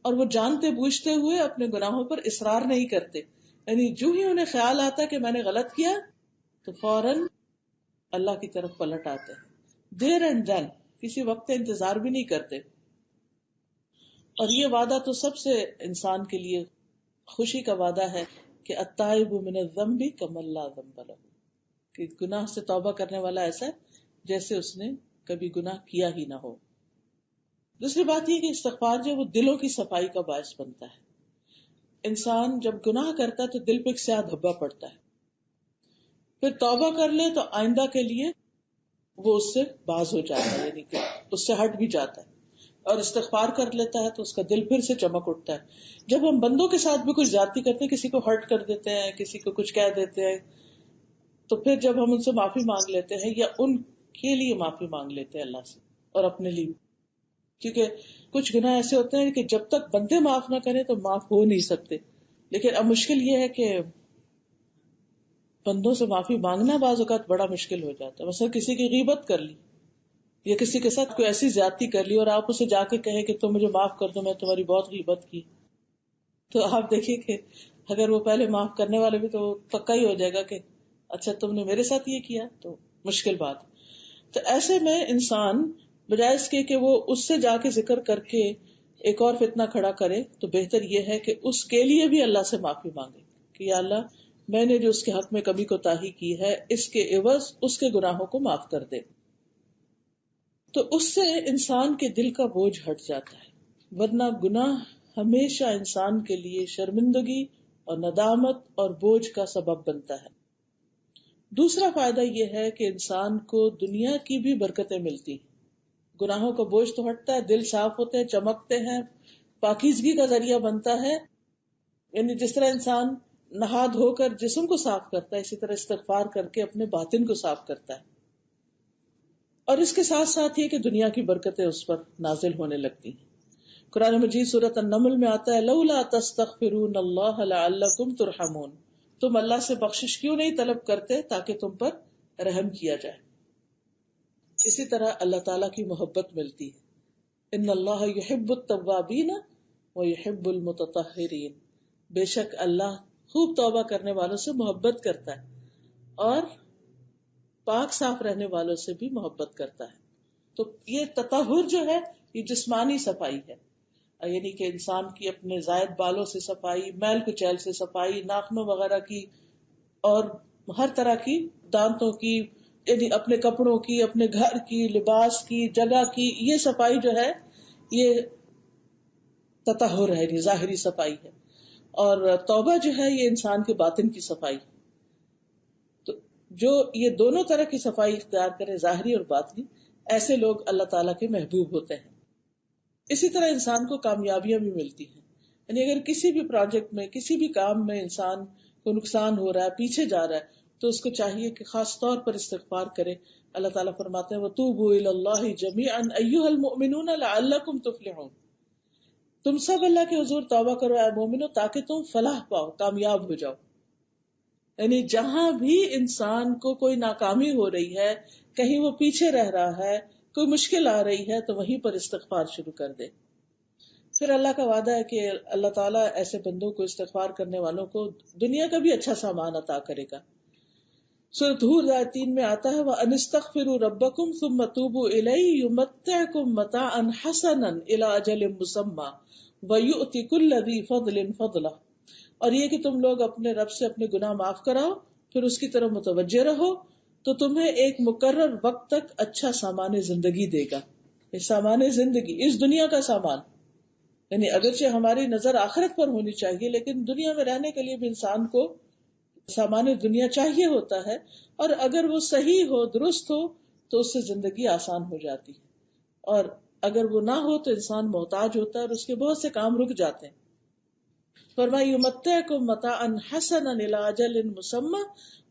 اور وہ جانتے بوجھتے ہوئے اپنے گناہوں پر اصرار نہیں کرتے. یعنی جو ہی انہیں خیال آتا کہ میں نے غلط کیا تو فوراً اللہ کی طرف پلٹ آتے ہیں. دیر اینڈ ڈن، کسی وقت انتظار بھی نہیں کرتے. اور یہ وعدہ تو سب سے انسان کے لیے خوشی کا وعدہ ہے کہ التائب من الذنب کمن لا ذنب لہ، کہ گناہ سے توبہ کرنے والا ایسا ہے جیسے اس نے کبھی گناہ کیا ہی نہ ہو. دوسری بات یہ کہ استغفار جو وہ دلوں کی صفائی کا باعث بنتا ہے. انسان جب گناہ کرتا ہے تو دل پہ ایک سیاہ دھبا پڑتا ہے، پھر توبہ کر لے تو آئندہ کے لیے وہ اس سے باز ہو جاتا ہے، یعنی کہ اس سے ہٹ بھی جاتا ہے، اور استغفار کر لیتا ہے تو اس کا دل پھر سے چمک اٹھتا ہے. جب ہم بندوں کے ساتھ بھی کچھ زیادتی کرتے ہیں، کسی کو ہرٹ کر دیتے ہیں، کسی کو کچھ کہہ دیتے ہیں، تو پھر جب ہم ان سے معافی مانگ لیتے ہیں یا ان کے لیے معافی مانگ لیتے ہیں اللہ سے اور اپنے لیے، کیونکہ کچھ گناہ ایسے ہوتے ہیں کہ جب تک بندے معاف نہ کریں تو معاف ہو نہیں سکتے. لیکن اب مشکل یہ ہے کہ بندوں سے معافی مانگنا بعض اوقات بڑا مشکل ہو جاتا ہے. مثلا کسی کی غیبت کر لی یا کسی کے ساتھ کوئی ایسی زیادتی کر لی اور آپ اسے جا کے کہیں کہ تم مجھے معاف کر دو، میں تمہاری بہت غیبت کی، تو آپ دیکھیے کہ اگر وہ پہلے معاف کرنے والے بھی تو پکا ہی ہو جائے گا کہ اچھا تم نے میرے ساتھ یہ کیا، تو مشکل بات. تو ایسے میں انسان بجائے اس کے کہ وہ اس سے جا کے ذکر کر کے ایک اور فتنہ کھڑا کرے، تو بہتر یہ ہے کہ اس کے لیے بھی اللہ سے معافی مانگے کہ یا اللہ میں نے جو اس کے حق میں کمی کوتاہی کی ہے، اس کے عوض اس کے گناہوں کو معاف کر دے. تو اس سے انسان کے دل کا بوجھ ہٹ جاتا ہے، ورنہ گناہ ہمیشہ انسان کے لیے شرمندگی اور ندامت اور بوجھ کا سبب بنتا ہے. دوسرا فائدہ یہ ہے کہ انسان کو دنیا کی بھی برکتیں ملتی ہیں. گناہوں کا بوجھ تو ہٹتا ہے، دل صاف ہوتے ہیں، چمکتے ہیں، پاکیزگی کا ذریعہ بنتا ہے. یعنی جس طرح انسان نہا دھو کر جسم کو صاف کرتا ہے، اسی طرح استغفار کر کے اپنے باطن کو صاف کرتا ہے. اور اس کے ساتھ ساتھ یہ کہ دنیا کی برکتیں اس پر نازل ہونے لگتی ہیں. قرآن مجید سورۃ النمل میں آتا ہے لولا تستغفرون اللہ لعلکم ترحمون، تم اللہ سے بخشش کیوں نہیں طلب کرتے تاکہ تم پر رحم کیا جائے. اسی طرح اللہ تعالیٰ کی محبت ملتی ہے. ان اللہ یحب التوابین ویحب المتطہرین، بے شک اللہ خوب توبہ کرنے والوں سے محبت کرتا ہے اور پاک صاف رہنے والوں سے بھی محبت کرتا ہے. تو یہ تطہر جو ہے یہ جسمانی صفائی ہے، یعنی کہ انسان کی اپنے زائد بالوں سے صفائی، میل کچیل سے صفائی، ناخنوں وغیرہ کی، اور ہر طرح کی، دانتوں کی، یعنی اپنے کپڑوں کی، اپنے گھر کی، لباس کی، جگہ کی، یہ صفائی جو ہے یہ تطہر ہے، یہ ظاہری صفائی ہے. اور توبہ جو ہے یہ انسان کے باطن کی صفائی. تو جو یہ دونوں طرح کی صفائی اختیار کرے، ظاہری اور باطنی، ایسے لوگ اللہ تعالیٰ کے محبوب ہوتے ہیں. اسی طرح انسان کو کامیابیاں بھی ملتی ہیں. یعنی اگر کسی بھی پروجیکٹ میں، کسی بھی کام میں انسان کو نقصان ہو رہا ہے، پیچھے جا رہا ہے، تو اس کو چاہیے کہ خاص طور پر استغفار کرے. اللہ تعالیٰ فرماتے ہیں وَتُوبُوا إِلَى اللَّهِ جَمِيعًا أَيُّهَا الْمُؤْمِنُونَ لَعَلَّكُمْ تُفْلِحُونَ، تم سب اللہ کے حضور توبہ کرو اے مومنو تاکہ تم فلاح پاؤ، کامیاب ہو جاؤ. یعنی جہاں بھی انسان کو کوئی ناکامی ہو رہی ہے، کہیں وہ پیچھے رہ رہا ہے، کوئی مشکل آ رہی ہے، تو وہیں پر استغفار شروع کر دے. پھر اللہ کا وعدہ ہے کہ اللہ تعالیٰ ایسے بندوں کو، استغفار کرنے والوں کو دنیا کا بھی اچھا سامان عطا کرے گا. سورۃ ہود آیت 3 میں آتا ہے وَأَنِ اسْتَغْفِرُوا رَبَّكُمْ ثُمَّ تُوبُوا إِلَيْهِ يُمَتِّعْكُمْ مَتَاعًا حَسَنًا إِلَىٰ أَجَلٍ مُّسَمًّى وَيُؤْتِ كُلَّ ذِي فَضْلٍ فَضْلَهُ، اور یہ کہ تم لوگ اپنے رب سے اپنے گناہ معاف کراؤ، پھر اس کی طرف متوجہ رہو، تو تمہیں ایک مقرر وقت تک اچھا سامان زندگی دے گا. یہ سامان زندگی اس دنیا کا سامان، یعنی اگرچہ ہماری نظر آخرت پر ہونی چاہیے، لیکن دنیا میں رہنے کے لیے بھی انسان کو سامان دنیا چاہیے ہوتا ہے، اور اگر وہ صحیح ہو، درست ہو، تو اس سے زندگی آسان ہو جاتی ہے. اور اگر وہ نہ ہو تو انسان محتاج ہوتا ہے اور اس کے بہت سے کام رک جاتے ہیں. فرمایا یمتعکم متاعا حسنا الی اجل مسمى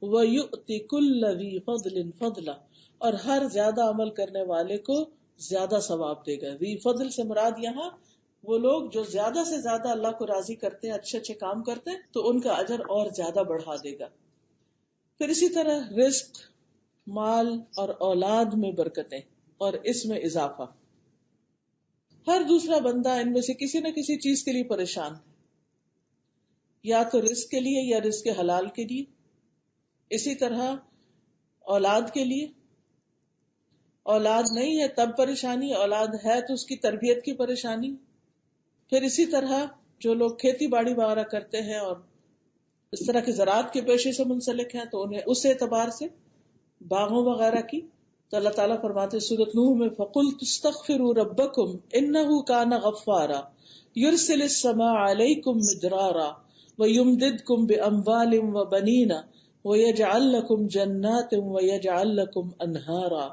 ویؤتی کل ذی فضل فضلہ، اور ہر زیادہ عمل کرنے والے کو زیادہ ثواب دے گا. ذی فضل سے مراد یہاں وہ لوگ جو زیادہ سے زیادہ اللہ کو راضی کرتے ہیں، اچھے اچھے کام کرتے ہیں، تو ان کا اجر اور زیادہ بڑھا دے گا. پھر اسی طرح رزق، مال اور اولاد میں برکتیں اور اس میں اضافہ. ہر دوسرا بندہ ان میں سے کسی نہ کسی چیز کے لیے پریشان ہے، یا تو رزق کے لیے یا رزق حلال کے لیے. اسی طرح اولاد کے لیے، اولاد نہیں ہے تب پریشانی، اولاد ہے تو اس کی تربیت کی پریشانی. پھر اسی طرح جو لوگ کھیتی باڑی وغیرہ کرتے ہیں اور اس طرح کے زراعت کے پیشے سے منسلک ہیں، تو انہیں اس اعتبار سے باغوں وغیرہ کی. تو اللہ تعالیٰ فرماتے سورۃ نوح میں فَقُلْتُ اسْتَغْفِرُوا رَبَّكُمْ إِنَّهُ كَانَ غَفَّارًا يُرْسِلِ السَّمَاءَ عَلَيْكُمْ مِدْرَارًا وَيُمْدِدْكُمْ بِأَمْوَالٍ وَبَنِينَ وَيَجْعَلْ لَكُمْ جَنَّاتٍ وَيَجْعَلْ لَكُمْ أَنْهَارًا.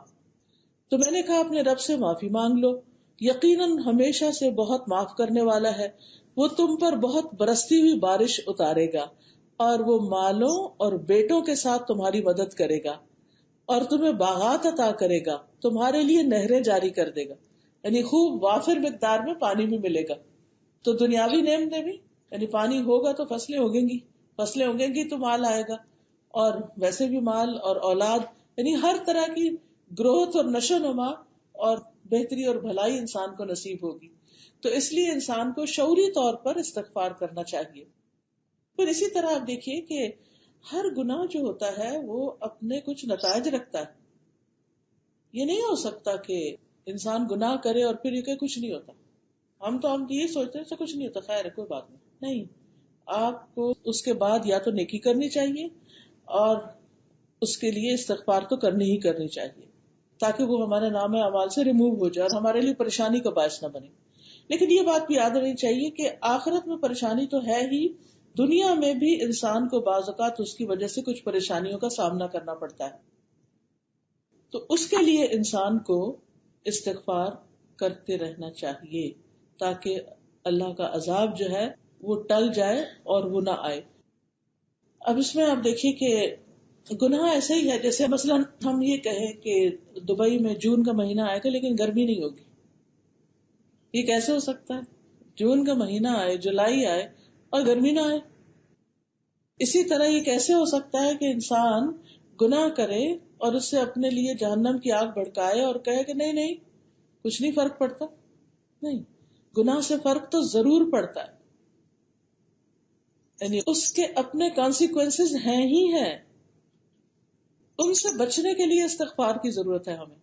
تو میں نے کہا اپنے رب سے معافی مانگ لو، یقیناً ہمیشہ سے بہت معاف کرنے والا ہے، وہ تم پر بہت برستی ہوئی بارش اتارے گا، اور وہ مالوں اور بیٹوں کے ساتھ تمہاری مدد کرے گا، اور تمہیں باغات عطا کرے گا، تمہارے لیے نہریں جاری کر دے گا. یعنی خوب وافر مقدار میں پانی بھی ملے گا. تو دنیاوی نعمتیں بھی، یعنی پانی ہوگا تو فصلیں اگیں گی تو مال آئے گا، اور ویسے بھی مال اور اولاد، یعنی ہر طرح کی گروتھ اور نشو نما اور بہتری اور بھلائی انسان کو نصیب ہوگی. تو اس لیے انسان کو شعوری طور پر استغفار کرنا چاہیے. پھر اسی طرح آپ دیکھیے کہ ہر گناہ جو ہوتا ہے وہ اپنے کچھ نتائج رکھتا ہے. یہ نہیں ہو سکتا کہ انسان گناہ کرے اور پھر یہ کہ کچھ نہیں ہوتا. ہم یہ سوچتے ہیں کچھ نہیں ہوتا، خیر ہے کوئی بات نہیں. آپ کو اس کے بعد یا تو نیکی کرنی چاہیے اور اس کے لیے استغفار تو کرنی ہی کرنی چاہیے تاکہ وہ ہمارے نام اعمال سے ریموو ہو جائے اور ہمارے لیے پریشانی کا باعث نہ بنے. لیکن یہ بات بھی یاد رہنی چاہیے کہ آخرت میں پریشانی تو ہے ہی، دنیا میں بھی انسان کو بعض اوقات اس کی وجہ سے کچھ پریشانیوں کا سامنا کرنا پڑتا ہے. تو اس کے لیے انسان کو استغفار کرتے رہنا چاہیے تاکہ اللہ کا عذاب جو ہے وہ ٹل جائے اور وہ نہ آئے. اب اس میں آپ دیکھیے کہ گناہ ایسا ہی ہے جیسے مثلا ہم یہ کہیں کہ دبئی میں جون کا مہینہ آئے گا لیکن گرمی نہیں ہوگی. یہ کیسے ہو سکتا ہے؟ جون کا مہینہ آئے، جولائی آئے اور گرمی نہ آئے. اسی طرح یہ کیسے ہو سکتا ہے کہ انسان گناہ کرے اور اس سے اپنے لیے جہنم کی آگ بھڑکائے اور کہے کہ نہیں نہیں کچھ نہیں فرق پڑتا. نہیں، گناہ سے فرق تو ضرور پڑتا ہے، یعنی اس کے اپنے کانسیکوینسز ہیں ہی ہیں. ان سے بچنے کے لیے استغفار کی ضرورت ہے ہمیں.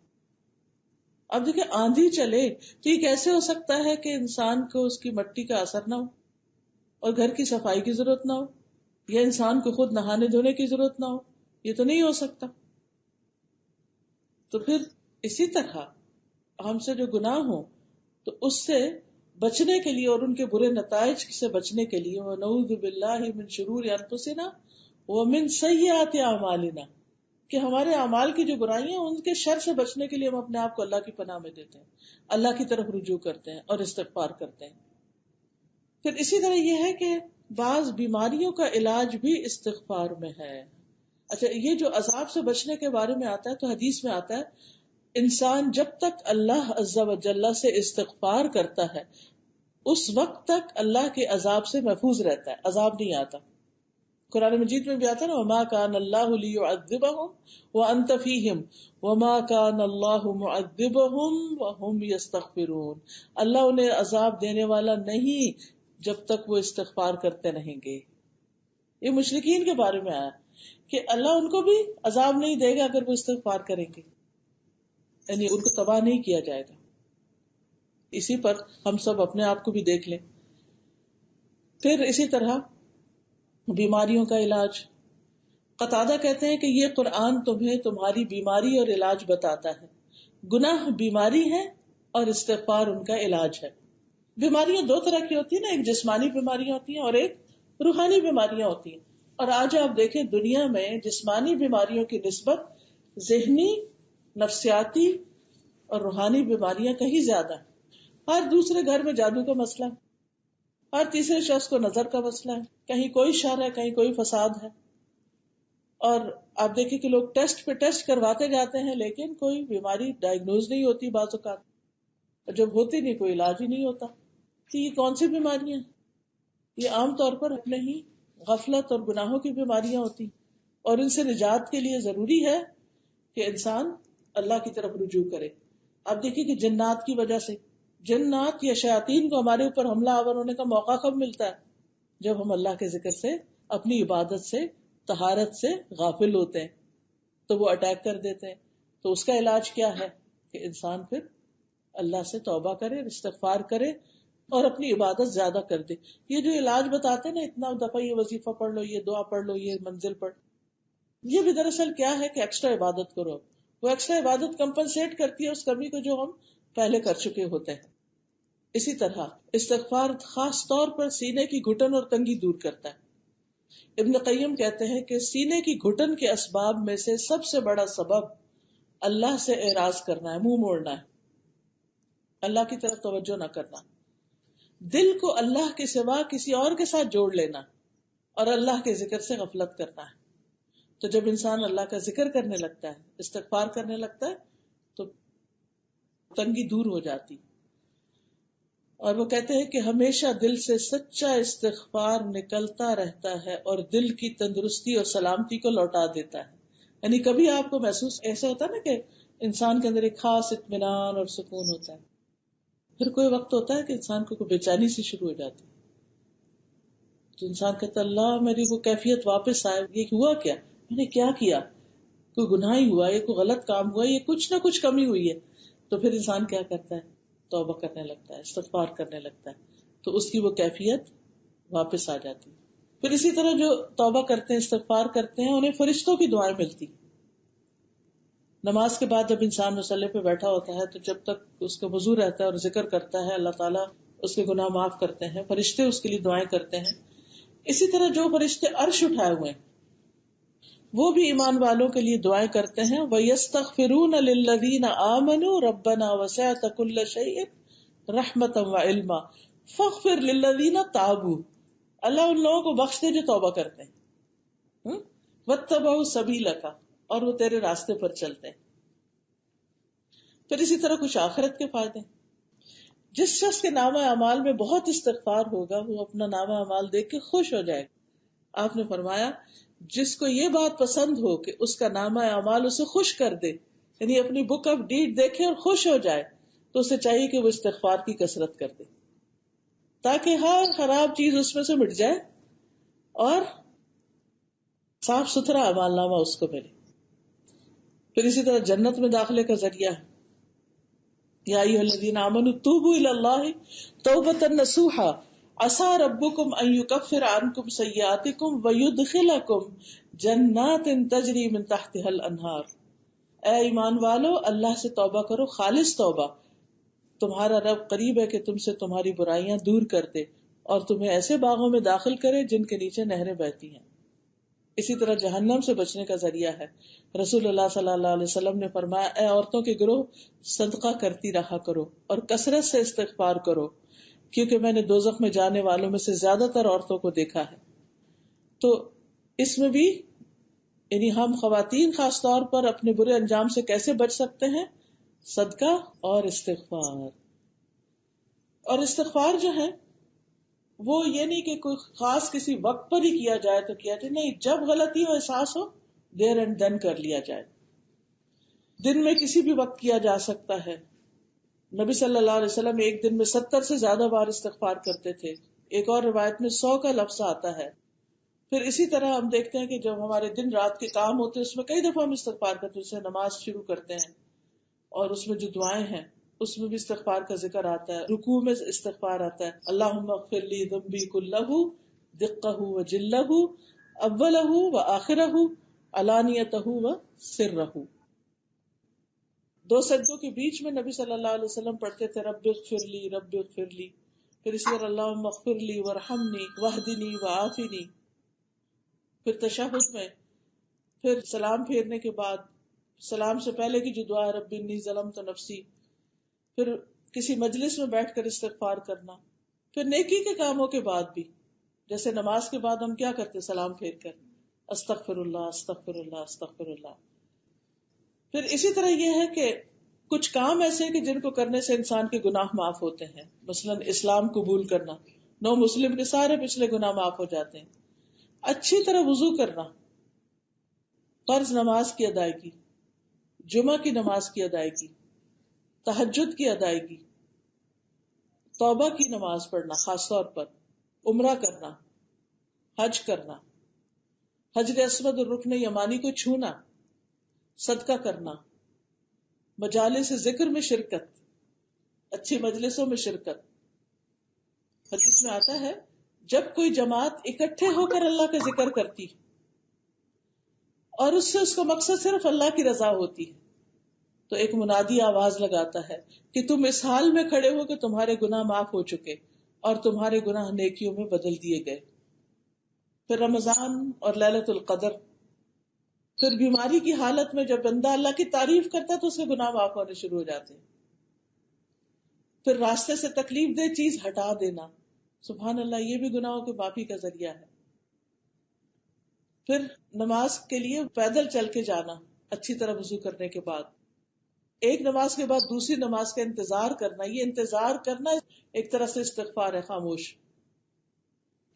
اب دیکھیں آندھی چلے تو یہ کیسے ہو سکتا ہے کہ انسان کو اس کی مٹی کا اثر نہ ہو اور گھر کی صفائی کی ضرورت نہ ہو یا انسان کو خود نہانے دھونے کی ضرورت نہ ہو؟ یہ تو نہیں ہو سکتا. تو پھر اسی طرح ہم سے جو گناہ ہو تو اس سے بچنے کے لیے اور ان کے برے نتائج سے بچنے کے لیے وَنَعُوذُ بِاللَّهِ مِن شُرُورِ أَنفُسِنَا وَمِن سَيِّئَاتِ أَعْمَالِنَا، کہ ہمارے اعمال کی جو برائیاں ان کے شر سے بچنے کے لیے ہم اپنے آپ کو اللہ کی پناہ میں دیتے ہیں، اللہ کی طرف رجوع کرتے ہیں اور استغفار کرتے ہیں. پھر اسی طرح یہ ہے کہ بعض بیماریوں کا علاج بھی استغفار میں ہے. اچھا، یہ جو عذاب سے بچنے کے بارے میں آتا ہے تو حدیث میں آتا ہے انسان جب تک اللہ عز و جل سے استغفار کرتا ہے اس وقت تک اللہ کے عذاب سے محفوظ رہتا ہے، عذاب نہیں آتا. قرآن مجید میں بھی آتا ہے نا وَمَا كَانَ اللَّهُ لِيُعَذِّبَهُمْ وَأَنْتَ فِيهِمْ وَمَا كَانَ اللَّهُ مُعَذِّبَهُمْ وَهُمْ يَسْتَغْفِرُونَ. اللہ انہیں عذاب دینے والا نہیں جب تک وہ استغفار کرتے رہیں گے. یہ مشرکین کے بارے میں آیا کہ اللہ ان کو بھی عذاب نہیں دے گا اگر وہ استغفار کریں گے، یعنی ان کو تباہ نہیں کیا جائے گا. اسی پر ہم سب اپنے آپ کو بھی دیکھ لیں. پھر اسی طرح بیماریوں کا علاج، قتادہ کہتے ہیں کہ یہ قرآن تمہیں تمہاری بیماری اور علاج بتاتا ہے. گناہ بیماری ہے اور استغفار ان کا علاج ہے. بیماریاں دو طرح کی ہوتی ہیں نا، ایک جسمانی بیماریاں ہوتی ہیں اور ایک روحانی بیماریاں ہوتی ہیں. اور آج آپ دیکھیں دنیا میں جسمانی بیماریوں کی نسبت ذہنی، نفسیاتی اور روحانی بیماریاں کہیں زیادہ ہیں. ہر دوسرے گھر میں جادو کا مسئلہ ہے، ہر تیسرے شخص کو نظر کا مسئلہ ہے، کہیں کوئی شر ہے کہیں کوئی فساد ہے. اور آپ دیکھیں کہ لوگ ٹیسٹ پہ ٹیسٹ کرواتے جاتے ہیں لیکن کوئی بیماری ڈائگنوز نہیں ہوتی بعض اوقات، اور جب ہوتی نہیں کوئی علاج ہی نہیں ہوتا. تو یہ کون سی بیماریاں ہیں؟ یہ عام طور پر اپنے ہی غفلت اور گناہوں کی بیماریاں ہوتی، اور ان سے نجات کے لیے ضروری ہے کہ انسان اللہ کی طرف رجوع کرے. آپ دیکھیں کہ جنات کی وجہ سے جنات یا شیاطین کو ہمارے اوپر حملہ آور ہونے کا موقع کب ملتا ہے؟ جب ہم اللہ کے ذکر سے، اپنی عبادت سے، طہارت سے غافل ہوتے ہیں تو وہ اٹیک کر دیتے ہیں. تو اس کا علاج کیا ہے کہ انسان پھر اللہ سے توبہ کرے، استغفار کرے اور اپنی عبادت زیادہ کر دے. یہ جو علاج بتاتے ہیں نا، اتنا دفعہ یہ وظیفہ پڑھ لو، یہ دعا پڑھ لو، یہ منزل پڑھ، یہ بھی دراصل کیا ہے کہ ایکسٹرا عبادت کرو. وہ ایکسٹرا عبادت کمپنسیٹ کرتی ہے اس کمی کو جو ہم پہلے کر چکے ہوتے ہیں. اسی طرح استغفار خاص طور پر سینے کی گھٹن اور تنگی دور کرتا ہے. ابن قیم کہتے ہیں کہ سینے کی گھٹن کے اسباب میں سے سب سے بڑا سبب اللہ سے اعراض کرنا ہے، منہ موڑنا ہے، اللہ کی طرف توجہ نہ کرنا، دل کو اللہ کے سوا کسی اور کے ساتھ جوڑ لینا اور اللہ کے ذکر سے غفلت کرنا ہے. تو جب انسان اللہ کا ذکر کرنے لگتا ہے، استغفار کرنے لگتا ہے تو تنگی دور ہو جاتی. اور وہ کہتے ہیں کہ ہمیشہ دل سے سچا استغفار نکلتا رہتا ہے اور دل کی تندرستی اور سلامتی کو لوٹا دیتا ہے. یعنی کبھی آپ کو محسوس ایسا ہوتا ہے نا کہ انسان کے اندر ایک خاص اطمینان اور سکون ہوتا ہے، پھر کوئی وقت ہوتا ہے کہ انسان کو کوئی بے چینی سی شروع ہو جاتی ہے، تو انسان کہتا ہے اللہ میری وہ کیفیت واپس آئے، یہ ہوا کیا، میں نے کیا کیا، کوئی گناہ ہی ہوا، یہ کوئی غلط کام ہوا، یہ کچھ نہ کچھ کمی ہوئی ہے. تو پھر انسان کیا کرتا ہے، توبہ کرنے لگتا ہے، استغفار کرنے لگتا ہے، تو اس کی وہ کیفیت واپس آ جاتی ہے. پھر اسی طرح جو توبہ کرتے ہیں، استغفار کرتے ہیں، انہیں فرشتوں کی دعائیں ملتی. نماز کے بعد جب انسان مصلی پہ بیٹھا ہوتا ہے تو جب تک اس کا وضو رہتا ہے اور ذکر کرتا ہے، اللہ تعالیٰ اس کے گناہ معاف کرتے ہیں، فرشتے اس کے لیے دعائیں کرتے ہیں. اسی طرح جو فرشتے عرش اٹھائے ہوئے ہیں وہ بھی ایمان والوں کے لیے دعائیں کرتے ہیں. وَيَسْتَغْفِرُونَ لِلَّذِينَ آمَنُوا رَبَّنَا وَسِعْتَ كُلَّ شَيْءٍ رَحْمَةً وَعِلْمًا فَاغْفِرْ لِلَّذِينَ تَابُوا. اللہ ان لوگوں کو بخش دے جو توبہ کرتے ہیں، وَاتَّبَعُوا سَبِيلَكَ، اور وہ تیرے راستے پر چلتے ہیں. پھر اسی طرح کچھ آخرت کے فائدے. جس شخص کے نامہ اعمال میں بہت استغفار ہوگا وہ اپنا نامہ اعمال دیکھ کے خوش ہو جائے گا. آپ نے فرمایا جس کو یہ بات پسند ہو کہ اس کا نامہ اعمال اسے خوش کر دے، یعنی اپنی بک آف ڈیڈ دیکھے اور خوش ہو جائے، تو اسے چاہیے کہ وہ استغفار کی کثرت کر دے تاکہ ہر خراب چیز اس میں سے مٹ جائے اور صاف ستھرا اعمال نامہ اس کو ملے. پھر اسی طرح جنت میں داخلے کا ذریعہ ہے. یا ایھا الذین آمنوا توبوا الی اللہ توبۃ نصوحا عسى ربکم ان یکفر عنکم سیئاتکم ویدخلکم جنات تجری من تحتها الانہار. اے ایمان والو، اللہ سے توبہ کرو، خالص توبہ. تمہارا رب قریب ہے کہ تم سے تمہاری برائیاں دور کر دے اور تمہیں ایسے باغوں میں داخل کرے جن کے نیچے نہریں بہتی ہیں. اسی طرح جہنم سے بچنے کا ذریعہ ہے. رسول اللہ صلی اللہ علیہ وسلم نے فرمایا اے عورتوں کے گروہ، صدقہ کرتی رہا کرو اور کثرت سے استغفار کرو، کیونکہ میں نے دوزخ میں جانے والوں میں سے زیادہ تر عورتوں کو دیکھا ہے. تو اس میں بھی یعنی ہم خواتین خاص طور پر اپنے برے انجام سے کیسے بچ سکتے ہیں؟ صدقہ اور استغفار. اور استغفار جو ہے وہ یہ نہیں کہ کوئی خاص کسی وقت پر ہی کیا جائے تو کیا جائے، نہیں، جب غلطی ہو، احساس ہو، دیر اینڈ دن کر لیا جائے. دن میں کسی بھی وقت کیا جا سکتا ہے. نبی صلی اللہ علیہ وسلم ایک دن میں 70 سے زیادہ بار استغفار کرتے تھے. ایک اور روایت میں 100 کا لفظ آتا ہے. پھر اسی طرح ہم دیکھتے ہیں کہ جب ہمارے دن رات کے کام ہوتے ہیں اس میں کئی دفعہ ہم استغفار کرتے ہیں. جیسے نماز شروع کرتے ہیں اور اس میں جو دعائیں ہیں اس میں بھی استغفار کا ذکر آتا ہے. رکوع میں استغفار آتا ہے، اللہم اغفر لی ذنبی کلہ دقہ و جلہ اولہ و آخرہ علانیتہ و سرہ. دو سجدوں کے بیچ میں نبی صلی اللہ علیہ وسلم پڑھتے تھے رب اغفر لی رب اغفر لی. پھر اسی طرح اللہم اغفر لی وارحمنی واہدنی وعافنی. پھر تشہد میں، پھر سلام پھیرنے کے بعد، سلام سے پہلے کی جو دعا ہے رب انی ظلمت نفسی، پھر کسی مجلس میں بیٹھ کر استغفار کرنا. پھر نیکی کے کاموں کے بعد بھی، جیسے نماز کے بعد ہم کیا کرتے، سلام پھیر کر استغفر اللہ استغفر اللہ استغفر اللہ. پھر اسی طرح یہ ہے کہ کچھ کام ایسے کہ جن کو کرنے سے انسان کے گناہ معاف ہوتے ہیں. مثلا اسلام قبول کرنا، نو مسلم کے سارے پچھلے گناہ معاف ہو جاتے ہیں. اچھی طرح وضو کرنا، فرض نماز کی ادائیگی، جمعہ کی نماز کی ادائیگی، تہجد کی ادائیگی، توبہ کی نماز پڑھنا خاص طور پر، عمرہ کرنا، حج کرنا، حجر اسود اور رکن یمانی کو چھونا، صدقہ کرنا، مجالس ذکر میں شرکت، اچھی مجلسوں میں شرکت. حدیث میں آتا ہے جب کوئی جماعت اکٹھے ہو کر اللہ کا ذکر کرتی اور اس سے اس کا مقصد صرف اللہ کی رضا ہوتی ہے تو ایک منادی آواز لگاتا ہے کہ تم اس حال میں کھڑے ہو کہ تمہارے گناہ معاف ہو چکے اور تمہارے گناہ نیکیوں میں بدل دیے گئے. پھر رمضان اور لیلۃ القدر. پھر بیماری کی حالت میں جب بندہ اللہ کی تعریف کرتا ہے تو اس کے گناہ معاف ہونے شروع ہو جاتے ہیں. پھر راستے سے تکلیف دہ چیز ہٹا دینا، سبحان اللہ، یہ بھی گناہوں کے معافی کا ذریعہ ہے. پھر نماز کے لیے پیدل چل کے جانا اچھی طرح وضو کرنے کے بعد، ایک نماز کے بعد دوسری نماز کا انتظار کرنا، یہ انتظار کرنا ایک طرح سے استغفار ہے خاموش.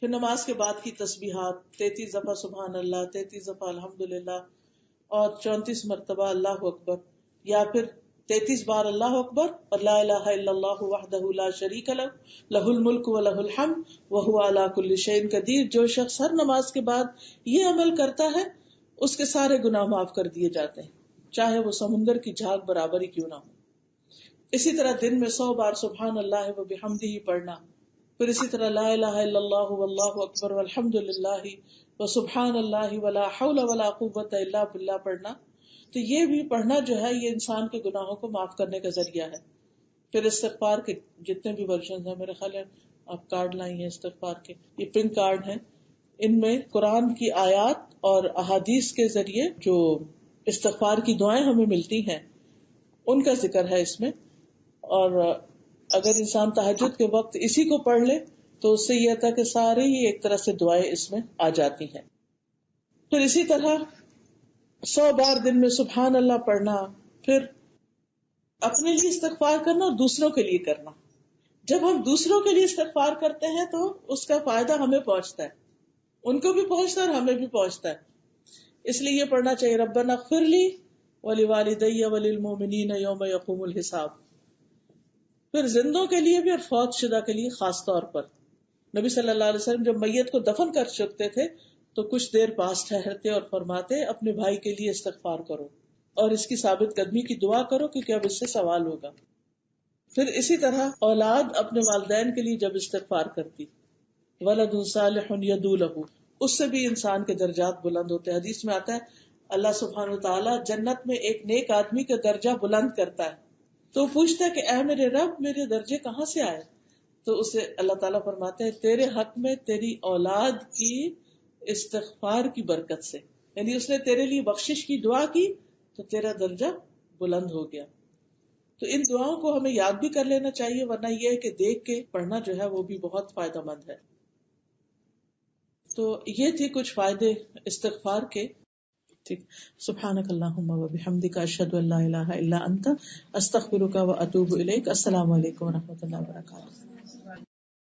پھر نماز کے بعد کی تسبیحات، 33 دفعہ سبحان اللہ، 33 دفعہ الحمدللہ اور 34 مرتبہ اللہ اکبر، یا پھر 33 بار اللہ اکبر اور لا الہ الا اللہ وحدہ لا شریک لہ لہ الملک و لہ الحمد وہو علی کل شیء قدیر. جو شخص ہر نماز کے بعد یہ عمل کرتا ہے اس کے سارے گناہ معاف کر دیے جاتے ہیں، چاہے وہ سمندر کی جھاگ برابر ہی کیوں نہ ہو. اسی طرح دن میں 100 بار سبحان اللہ و بحمدہ پڑھنا، پھر اسی طرح لا الہ الا اللہ واللہ اکبر والحمد للہ وسبحان اللہ ولا حول ولا قوۃ الا باللہ پڑھنا. تو یہ بھی پڑھنا جو ہے یہ انسان کے گناہوں کو معاف کرنے کا ذریعہ ہے. پھر استغفار کے جتنے بھی ورژن ہیں، میرے خیال ہے آپ کارڈ لائی ہیں استغفار کے، یہ پنک کارڈ ہیں، ان میں قرآن کی آیات اور احادیث کے ذریعے جو استغفار کی دعائیں ہمیں ملتی ہیں ان کا ذکر ہے اس میں. اور اگر انسان تہجد کے وقت اسی کو پڑھ لے تو اس سے یہ تھا کہ سارے ہی ایک طرح سے دعائیں اس میں آ جاتی ہیں. پھر اسی طرح 100 بار دن میں سبحان اللہ پڑھنا، پھر اپنے لیے استغفار کرنا اور دوسروں کے لیے کرنا. جب ہم دوسروں کے لیے استغفار کرتے ہیں تو اس کا فائدہ ہمیں پہنچتا ہے، ان کو بھی پہنچتا ہے اور ہمیں بھی پہنچتا ہے. اس لیے یہ پڑھنا چاہیے ربنا اغفر لی ولوالدی وللمؤمنین یوم یقوم الحساب. پھر زندوں کے لیے بھی اور فوت شدہ کے لیے خاص طور پر. نبی صلی اللہ علیہ وسلم جب میت کو دفن کر چکتے تھے تو کچھ دیر پاس ٹھہرتے اور فرماتے اپنے بھائی کے لیے استغفار کرو اور اس کی ثابت قدمی کی دعا کرو کیونکہ اب اس سے سوال ہوگا. پھر اسی طرح اولاد اپنے والدین کے لیے جب استغفار کرتی، ولد صالح یدعو لہ، اس سے بھی انسان کے درجات بلند ہوتے ہیں. حدیث میں آتا ہے اللہ سبحانہ وتعالی جنت میں ایک نیک آدمی کا درجہ بلند کرتا ہے. تو پوچھتا ہے کہ اے میرے رب میرے درجے کہاں سے آئے؟ تو اسے اللہ تعالیٰ فرماتے ہیں تیرے حق میں تیری اولاد کی استغفار کی برکت سے، یعنی اس نے تیرے لیے بخشش کی دعا کی تو تیرا درجہ بلند ہو گیا. تو ان دعاؤں کو ہمیں یاد بھی کر لینا چاہیے، ورنہ یہ ہے کہ دیکھ کے پڑھنا جو ہے وہ بھی بہت فائدہ مند ہے. تو یہ تھی کچھ فائدے استغفار کے. ٹھیک، سبحانک اللہم و بحمدک اشہد ان لا الہ الا انت استغفرک و اتوب الیک. السلام علیکم و رحمۃ اللہ وبرکاتہ.